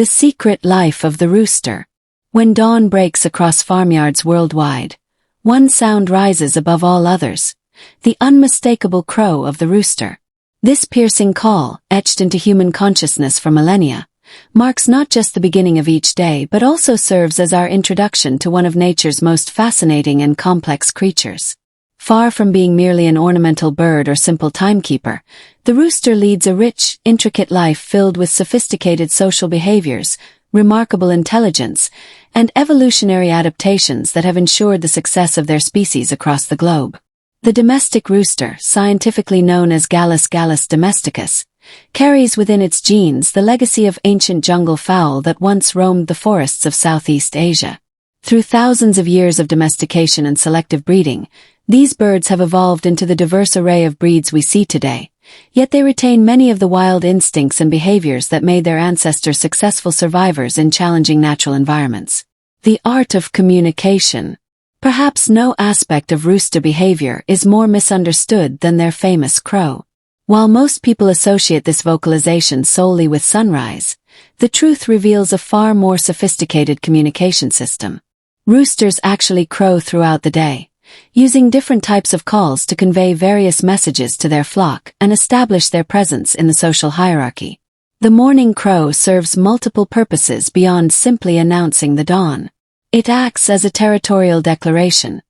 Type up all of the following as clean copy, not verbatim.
The secret life of the rooster. When dawn breaks across farmyards worldwide, one sound rises above all others, the unmistakable crow of the rooster. This piercing call, etched into human consciousness for millennia, marks not just the beginning of each day but also serves as our introduction to one of nature's most fascinating and complex creatures. Far from being merely an ornamental bird or simple timekeeper, the rooster leads a rich, intricate life filled with sophisticated social behaviors, remarkable intelligence, and evolutionary adaptations that have ensured the success of their species across the globe. The domestic rooster, scientifically known as Gallus domesticus, carries within its genes the legacy of ancient jungle fowl that once roamed the forests of Southeast Asia. Through thousands of years of domestication and selective breeding, these birds have evolved into the diverse array of breeds we see today, yet they retain many of the wild instincts and behaviors that made their ancestors successful survivors in challenging natural environments. The art of communication. Perhaps no aspect of rooster behavior is more misunderstood than their famous crow. While most people associate this vocalization solely with sunrise, the truth reveals a far more sophisticated communication system. Roosters actually crow throughout the day, using different types of calls to convey various messages to their flock and establish their presence in the social hierarchy. The morning crow serves multiple purposes beyond simply announcing the dawn. It acts as a territorial declaration,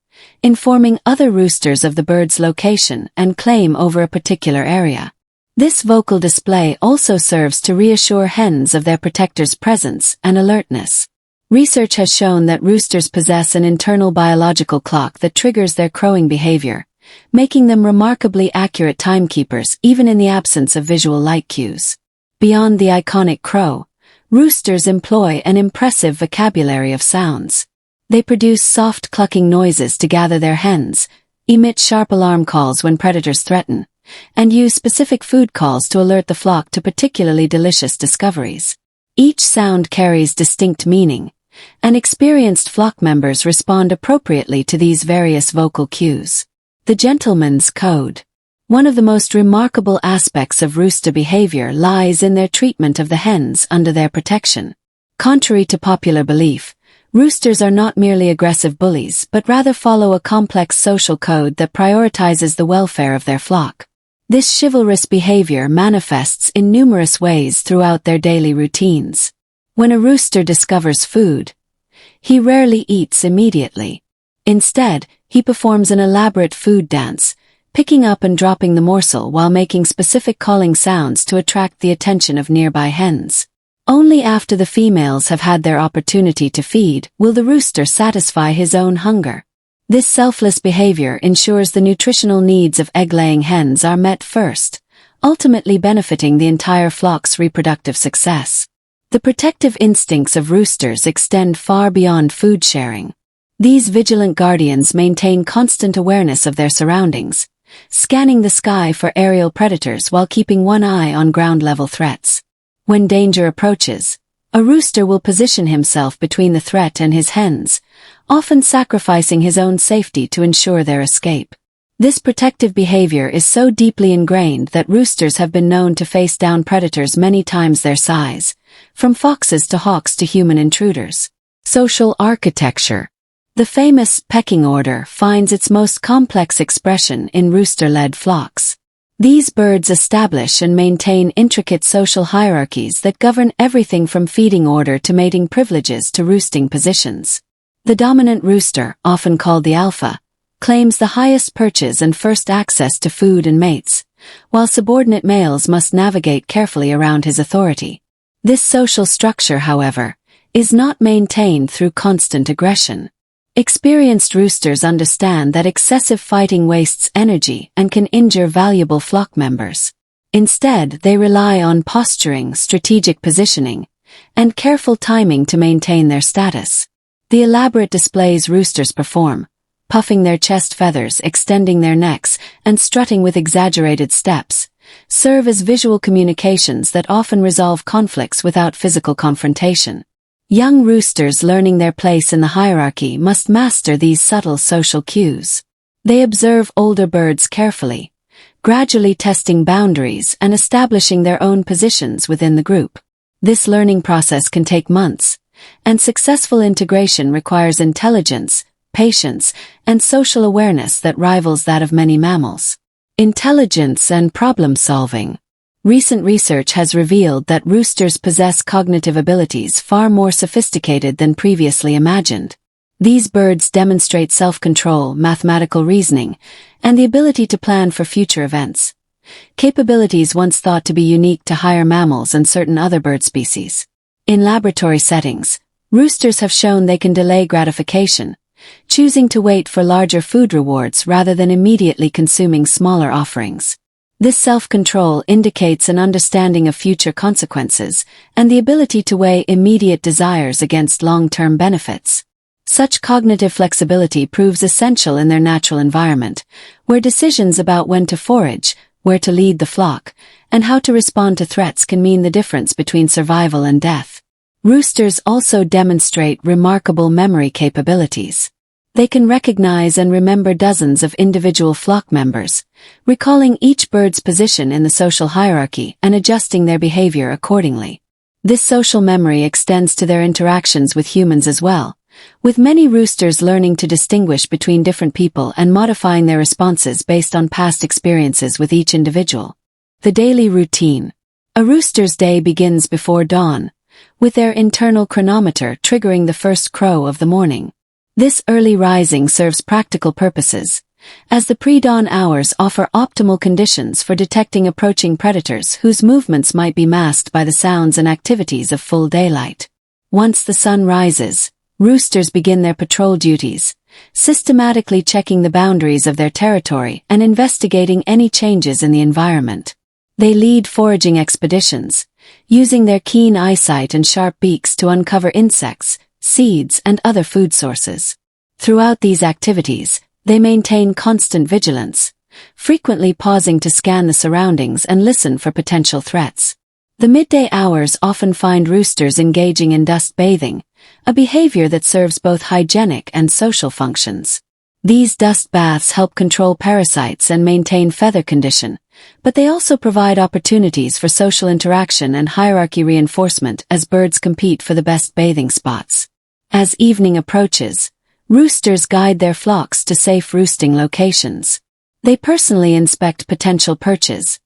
informing other roosters of the bird's location and claim over a particular area. This vocal display also serves to reassure hens of their protector's presence and alertness. Research has shown that roosters possess an internal biological clock that triggers their crowing behavior, making them remarkably accurate timekeepers even in the absence of visual light cues. Beyond the iconic crow, roosters employ an impressive vocabulary of sounds. They produce soft clucking noises to gather their hens, emit sharp alarm calls when predators threaten, and use specific food calls to alert the flock to particularly delicious discoveries. Each sound carries distinct meaning, and experienced flock members respond appropriately to these various vocal cues. The gentleman's code. One of the most remarkable aspects of rooster behavior lies in their treatment of the hens under their protection. Contrary to popular belief, roosters are not merely aggressive bullies but rather follow a complex social code that prioritizes the welfare of their flock. This chivalrous behavior manifests in numerous ways throughout their daily routines. When a rooster discovers food, he rarely eats immediately. Instead, he performs an elaborate food dance, picking up and dropping the morsel while making specific calling sounds to attract the attention of nearby hens. Only after the females have had their opportunity to feed will the rooster satisfy his own hunger. This selfless behavior ensures the nutritional needs of egg-laying hens are met first, ultimately benefiting the entire flock's reproductive success. The protective instincts of roosters extend far beyond food sharing. These vigilant guardians maintain constant awareness of their surroundings, scanning the sky for aerial predators while keeping one eye on ground-level threats. When danger approaches, a rooster will position himself between the threat and his hens, often sacrificing his own safety to ensure their escape. This protective behavior is so deeply ingrained that roosters have been known to face down predators many times their size, from foxes to hawks to human intruders. Social architecture. The famous pecking order finds its most complex expression in rooster-led flocks. These birds establish and maintain intricate social hierarchies that govern everything from feeding order to mating privileges to roosting positions. The dominant rooster, often called the alpha, claims the highest perches and first access to food and mates, while subordinate males must navigate carefully around his authority. This social structure, however, is not maintained through constant aggression. Experienced roosters understand that excessive fighting wastes energy and can injure valuable flock members. Instead, they rely on posturing, strategic positioning, and careful timing to maintain their status. The elaborate displays roosters perform, puffing their chest feathers, extending their necks, and strutting with exaggerated steps, serve as visual communications that often resolve conflicts without physical confrontation. Young roosters learning their place in the hierarchy must master these subtle social cues. They observe older birds carefully, gradually testing boundaries and establishing their own positions within the group. This learning process can take months, and successful integration requires intelligence, patience, and social awareness that rivals that of many mammals. Intelligence and problem solving. Recent research has revealed that roosters possess cognitive abilities far more sophisticated than previously imagined. These birds demonstrate self-control, mathematical reasoning, and the ability to plan for future events. Capabilities once thought to be unique to higher mammals and certain other bird species. In laboratory settings, roosters have shown they can delay gratification, choosing to wait for larger food rewards rather than immediately consuming smaller offerings. This self-control indicates an understanding of future consequences and the ability to weigh immediate desires against long-term benefits. Such cognitive flexibility proves essential in their natural environment, where decisions about when to forage, where to lead the flock, and how to respond to threats can mean the difference between survival and death. Roosters also demonstrate remarkable memory capabilities. They can recognize and remember dozens of individual flock members, recalling each bird's position in the social hierarchy and adjusting their behavior accordingly. This social memory extends to their interactions with humans as well, with many roosters learning to distinguish between different people and modifying their responses based on past experiences with each individual. The daily routine. A rooster's day begins before dawn, with their internal chronometer triggering the first crow of the morning. This early rising serves practical purposes, as the pre-dawn hours offer optimal conditions for detecting approaching predators whose movements might be masked by the sounds and activities of full daylight. Once the sun rises, roosters begin their patrol duties, systematically checking the boundaries of their territory and investigating any changes in the environment. They lead foraging expeditions, using their keen eyesight and sharp beaks to uncover insects, seeds, and other food sources. Throughout these activities, they maintain constant vigilance, frequently pausing to scan the surroundings and listen for potential threats. The midday hours often find roosters engaging in dust bathing, a behavior that serves both hygienic and social functions. These dust baths help control parasites and maintain feather condition, but they also provide opportunities for social interaction and hierarchy reinforcement as birds compete for the best bathing spots. As evening approaches, roosters guide their flocks to safe roosting locations. They personally inspect potential perches,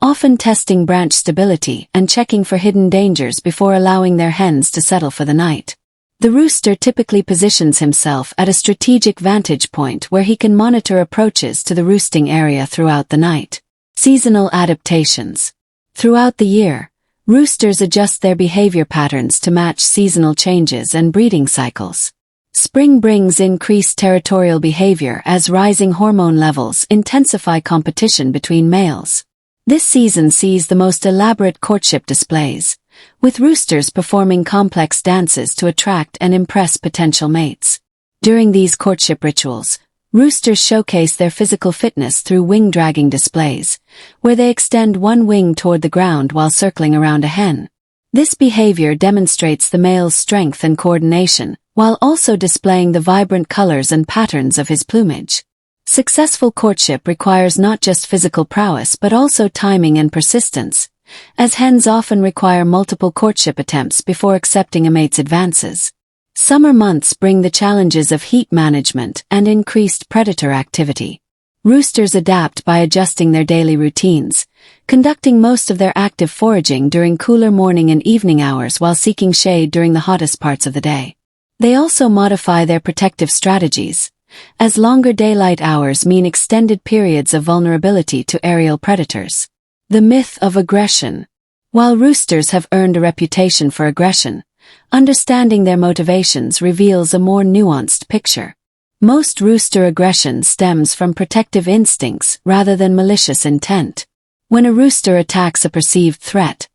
often testing branch stability and checking for hidden dangers before allowing their hens to settle for the night. The rooster typically positions himself at a strategic vantage point where he can monitor approaches to the roosting area throughout the night. Seasonal adaptations. Throughout the year, roosters adjust their behavior patterns to match seasonal changes and breeding cycles. Spring brings increased territorial behavior as rising hormone levels intensify competition between males. This season sees the most elaborate courtship displays, with roosters performing complex dances to attract and impress potential mates. During these courtship rituals, roosters showcase their physical fitness through wing-dragging displays, where they extend one wing toward the ground while circling around a hen. This behavior demonstrates the male's strength and coordination, while also displaying the vibrant colors and patterns of his plumage. Successful courtship requires not just physical prowess but also timing and persistence, as hens often require multiple courtship attempts before accepting a mate's advances. Summer months bring the challenges of heat management and increased predator activity. Roosters adapt by adjusting their daily routines, conducting most of their active foraging during cooler morning and evening hours while seeking shade during the hottest parts of the day. They also modify their protective strategies, as longer daylight hours mean extended periods of vulnerability to aerial predators. The myth of aggression. While roosters have earned a reputation for aggression, understanding their motivations reveals a more nuanced picture. Most rooster aggression stems from protective instincts rather than malicious intent. When a rooster attacks a perceived threat,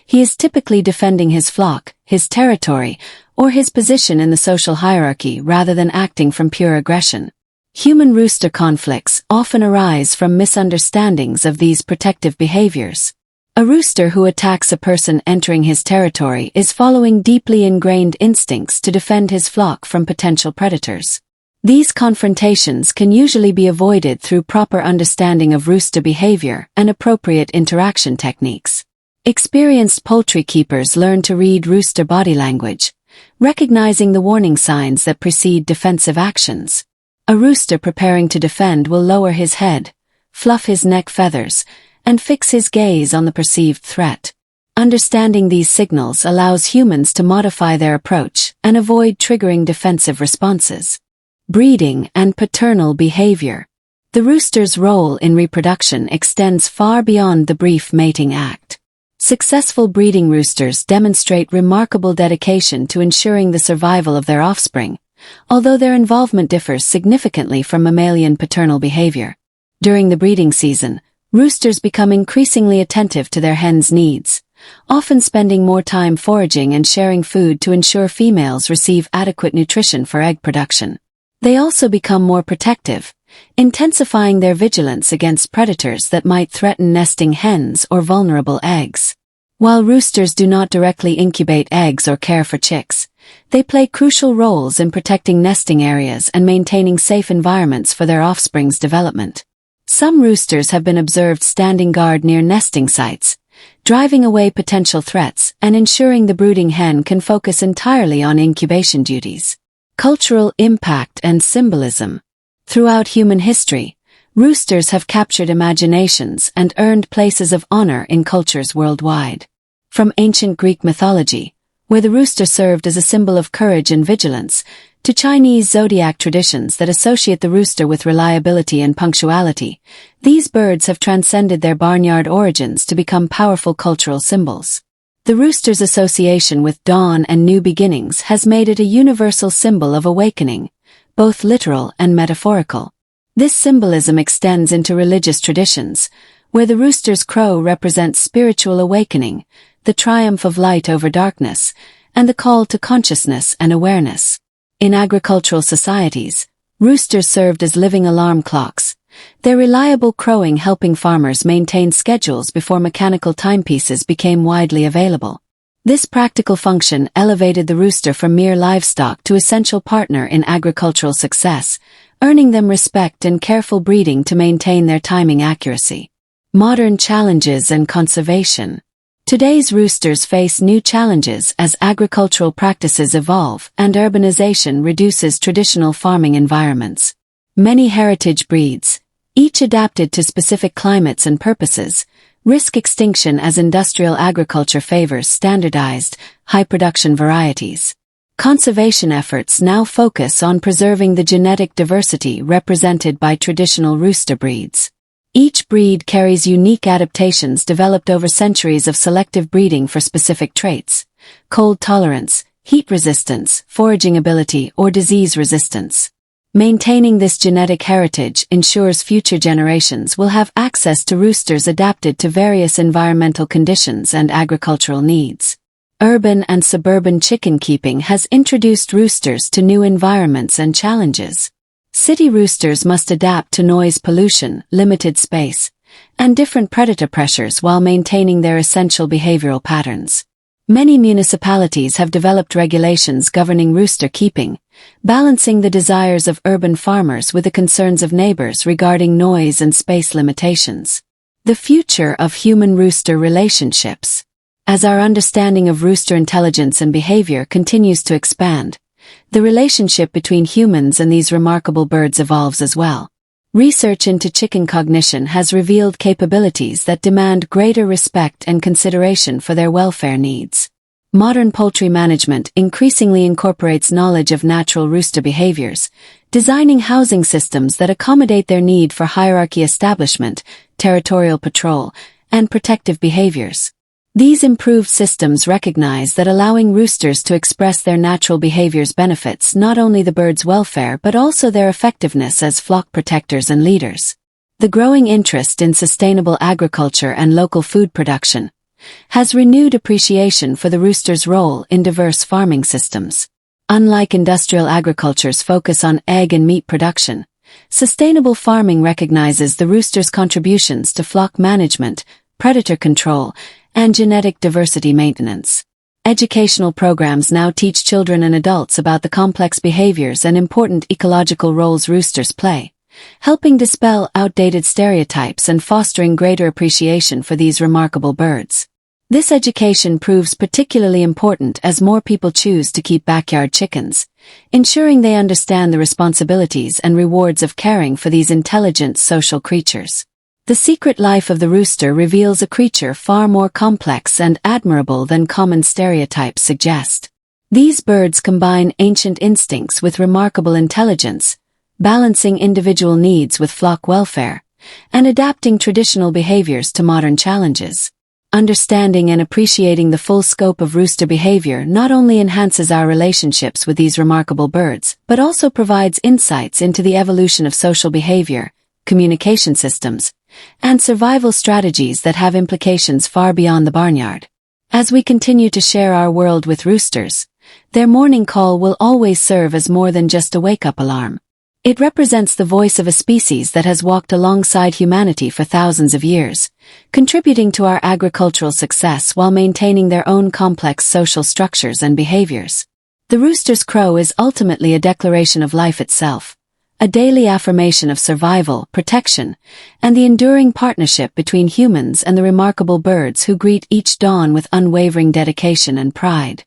he is typically defending his flock, his territory, or his position in the social hierarchy rather than acting from pure aggression. Human-rooster conflicts often arise from misunderstandings of these protective behaviors. A rooster who attacks a person entering his territory is following deeply ingrained instincts to defend his flock from potential predators. These confrontations can usually be avoided through proper understanding of rooster behavior and appropriate interaction techniques. Experienced poultry keepers learn to read rooster body language, recognizing the warning signs that precede defensive actions. A rooster preparing to defend will lower his head, fluff his neck feathers, and fix his gaze on the perceived threat. Understanding these signals allows humans to modify their approach and avoid triggering defensive responses. Breeding and paternal behavior. The rooster's role in reproduction extends far beyond the brief mating act. Successful breeding roosters demonstrate remarkable dedication to ensuring the survival of their offspring, although their involvement differs significantly from mammalian paternal behavior. During the breeding season, roosters become increasingly attentive to their hens' needs, often spending more time foraging and sharing food to ensure females receive adequate nutrition for egg production. They also become more protective, intensifying their vigilance against predators that might threaten nesting hens or vulnerable eggs. While roosters do not directly incubate eggs or care for chicks, they play crucial roles in protecting nesting areas and maintaining safe environments for their offspring's development. Some roosters have been observed standing guard near nesting sites, driving away potential threats and ensuring the brooding hen can focus entirely on incubation duties. Cultural impact and symbolism. Throughout human history, roosters have captured imaginations and earned places of honor in cultures worldwide. From ancient Greek mythology, where the rooster served as a symbol of courage and vigilance, to Chinese zodiac traditions that associate the rooster with reliability and punctuality, these birds have transcended their barnyard origins to become powerful cultural symbols. The rooster's association with dawn and new beginnings has made it a universal symbol of awakening, both literal and metaphorical. This symbolism extends into religious traditions, where the rooster's crow represents spiritual awakening, the triumph of light over darkness, and the call to consciousness and awareness. In agricultural societies, roosters served as living alarm clocks, their reliable crowing helping farmers maintain schedules before mechanical timepieces became widely available. This practical function elevated the rooster from mere livestock to essential partner in agricultural success, earning them respect and careful breeding to maintain their timing accuracy. Modern challenges and conservation. Today's roosters face new challenges as agricultural practices evolve and urbanization reduces traditional farming environments. Many heritage breeds, each adapted to specific climates and purposes, risk extinction as industrial agriculture favors standardized, high-production varieties. Conservation efforts now focus on preserving the genetic diversity represented by traditional rooster breeds. Each breed carries unique adaptations developed over centuries of selective breeding for specific traits: cold tolerance, heat resistance, foraging ability, or disease resistance. Maintaining this genetic heritage ensures future generations will have access to roosters adapted to various environmental conditions and agricultural needs. Urban and suburban chicken keeping has introduced roosters to new environments and challenges. City roosters must adapt to noise pollution, limited space, and different predator pressures while maintaining their essential behavioral patterns. Many municipalities have developed regulations governing rooster keeping, balancing the desires of urban farmers with the concerns of neighbors regarding noise and space limitations. The future of human-rooster relationships. As our understanding of rooster intelligence and behavior continues to expand, the relationship between humans and these remarkable birds evolves as well. Research into chicken cognition has revealed capabilities that demand greater respect and consideration for their welfare needs. Modern poultry management increasingly incorporates knowledge of natural rooster behaviors, designing housing systems that accommodate their need for hierarchy establishment, territorial patrol, and protective behaviors. These improved systems recognize that allowing roosters to express their natural behaviors benefits not only the bird's welfare but also their effectiveness as flock protectors and leaders. The growing interest in sustainable agriculture and local food production has renewed appreciation for the rooster's role in diverse farming systems. Unlike industrial agriculture's focus on egg and meat production, sustainable farming recognizes the rooster's contributions to flock management, predator control, and genetic diversity maintenance. Educational programs now teach children and adults about the complex behaviors and important ecological roles roosters play, helping dispel outdated stereotypes and fostering greater appreciation for these remarkable birds. This education proves particularly important as more people choose to keep backyard chickens, ensuring they understand the responsibilities and rewards of caring for these intelligent social creatures. The secret life of the rooster reveals a creature far more complex and admirable than common stereotypes suggest. These birds combine ancient instincts with remarkable intelligence, balancing individual needs with flock welfare, and adapting traditional behaviors to modern challenges. Understanding and appreciating the full scope of rooster behavior not only enhances our relationships with these remarkable birds, but also provides insights into the evolution of social behavior, communication systems, and survival strategies that have implications far beyond the barnyard. As we continue to share our world with roosters, their morning call will always serve as more than just a wake-up alarm. It represents the voice of a species that has walked alongside humanity for thousands of years, contributing to our agricultural success while maintaining their own complex social structures and behaviors. The rooster's crow is ultimately a declaration of life itself, a daily affirmation of survival, protection, and the enduring partnership between humans and the remarkable birds who greet each dawn with unwavering dedication and pride.